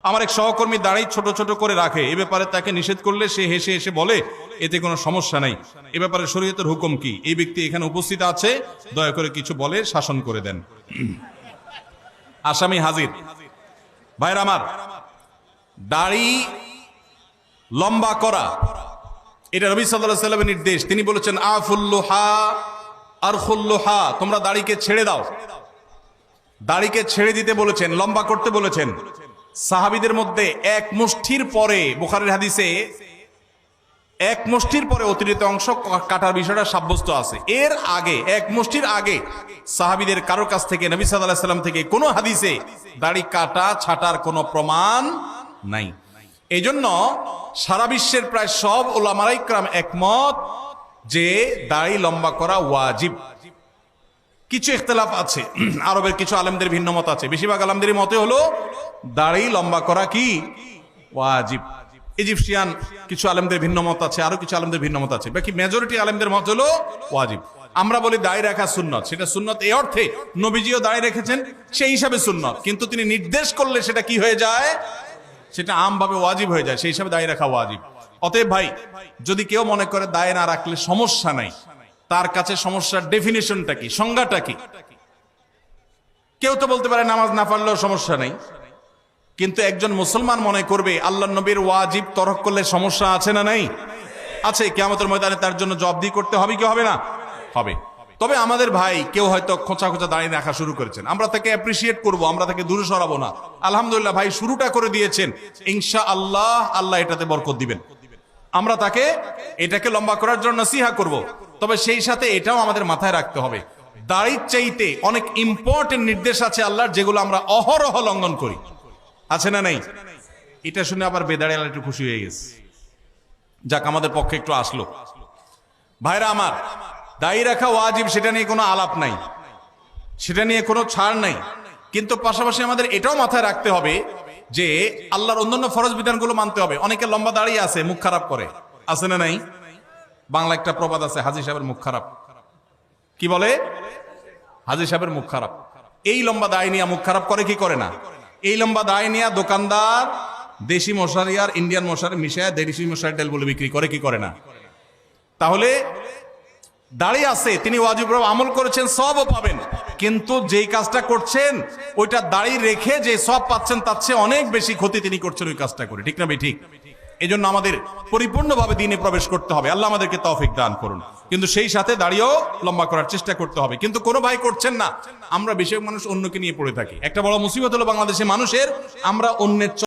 আমার এক সহকর্মী দাড়ি ছোট ছোট করে রাখে, এ ব্যাপারে তাকে নিষেধ করলে সে হেসে হেসে বলে এতে কোনো সমস্যা নাই। এ ব্যাপারে শরীয়তের হুকুম কি? এই ব্যক্তি এখানে উপস্থিত আছে, দয়া করে কিছু বলে শাসন করে দেন। আসামি হাজির। ভাইরা আমার, দাড়ি লম্বা করা এটা নবী সাল্লাল্লাহু আলাইহি ওয়াসাল্লামের নির্দেশ। তিনি বলেছেন আফুল্লুহা আরখুল্লুহা, তোমরা দাড়িকে ছেড়ে দাও। দাড়িকে ছেড়ে দিতে বলেছেন, লম্বা করতে বলেছেন। সাহাবীদের মধ্যে এক মুষ্টির পরে, বুখারীর হাদিসে এক মুষ্টির পরে অতিরিক্ত অংশ কাটার বিষয়টা সাব্যস্ত আছে। এর আগে এক মুষ্টির আগে সাহাবীদের কারোর কাছ থেকে, নবী সাল্লাল্লাহু আলাইহি ওয়াসাল্লাম থেকে কোনো হাদিসে দাড়ি কাটা ছাটার কোনো প্রমাণ নাই। এই জন্য সারা বিশ্বের প্রায় সব উলামায়ে ইকরাম একমত যে দাড়ি লম্বা করা ওয়াজিব। কিছু ইখতিলাফ আছে, আরবের কিছু আলেমদের ভিন্ন মত আছে। বেশিরভাগ আলেমদের মতে হলো দাড়ি লম্বা করা কি ওয়াজিব। ইজিপশিয়ান কিছু আলেমদের ভিন্ন মত আছে, আরো কিছু আলেমদের ভিন্ন মত আছে। বাকি মেজরিটি আলেমদের মত হলো ওয়াজিব। আমরা বলি দাড়ি রাখা সুন্নত, সেটা সুন্নত এই অর্থে নবীজিও দাড়ি রেখেছেন, সেই হিসাবে সুন্নত। কিন্তু তিনি নির্দেশ করলে সেটা কি হয়ে যায়? সেটা আমভাবে ওয়াজিব হয়ে যায়, সেই হিসাবে দাড়ি রাখা ওয়াজিব। অতএব ভাই, যদি কেউ মনে করে দাড়ি না রাখলে সমস্যা নাই, তার কাছে সমস্যার ডেফিনিশনটা কি, সংজ্ঞাটা কি? কেউ তো বলতে পারে নামাজ না পড়লেও সমস্যা নাই, কিন্তু একজন মুসলমান মনে করবে আল্লাহর নবীর ওয়াজিব তরক করলে সমস্যা আছে না নাই? আছে। কিয়ামতের ময়দানে তার জন্য জবাবদিহি করতে হবে কি হবে না? হবে। তবে আমাদের ভাই কেউ হয়তো খোঁচা খোঁচা দাঁড়িয়ে রাখা শুরু করেছেন, আমরা তাকে অ্যাপ্রিসিয়েট করব, আমরা তাকে দূরে সরাবো না। আলহামদুলিল্লাহ ভাই শুরুটা করে দিয়েছেন, ইনশাআল্লাহ আল্লাহ এটাতে বরকত দিবেন। আমরা তাকে এটাকে লম্বা করার জন্য নসিহা করব। তবে সেই সাথে এটাও আমাদের মাথায় রাখতে হবে, দাড়ির চাইতে অনেক ইম্পর্টেন্ট নির্দেশ আছে আল্লাহর, যেগুলো আমরা অহরহ লঙ্ঘন করি। আছে না নাই? এটা শুনে আবার বেদাড়ি আল্লাহ একটু খুশি হয়ে গেছে, যাক আমাদের পক্ষে একটু আসলো। ভাইরা আমার, দাড়ি রাখা ওয়াজিব, সেটা নিয়ে কোনো আলাপ নাই, সেটা নিয়ে কোনো ছাড় নাই। কিন্তু পাশাপাশি আমাদের এটাও মাথায় রাখতে হবে যে আল্লাহর অন্যান্য ফরজ বিধানগুলো মানতে হবে। অনেকে লম্বা দাঁড়িয়ে আছে, মুখ খারাপ করে, আছে না নাই? বাংলা একটা প্রবাদ আছে, হাজী সাহেবের মুখ খারাপ। কি বলে? হাজী সাহেবের মুখ খারাপ। এই লম্বা দাড়ি নিয়ে মুখ খারাপ করে কি করে না? এই লম্বা দাড়ি নিয়ে দোকানদার দেশি মশারি আর ইন্ডিয়ান মশারি মিশায় দেশি মশারি তেল বলে বিক্রি করে কি করে না? তাহলে দাড়ি আছে, তিনি ওয়াজিব আমল করেছেন, সবও পাবেন। কিন্তু যেই কাজটা করছেন ওইটা দাড়ি রেখে যে সব পাচ্ছেন তার চেয়ে অনেক বেশি ক্ষতি তিনি করছেন ওই কাজটা করে। ঠিক না ভাই? ঠিক। এই জন্য আমাদের পরিপূর্ণভাবে দ্বীনে প্রবেশ করতে হবে। আল্লাহ আমাদেরকে তৌফিক দান করুন। কিন্তু সেই সাথে দাড়িও লম্বা করার চেষ্টা করতে হবে। কিন্তু কোনো ভাই করছেন না, আমরা বেশিরভাগ মানুষ অন্যকে নিয়ে পড়ে থাকি। একটা বড় মুসিবত হলো বাংলাদেশের মানুষের, আমরা অন্যের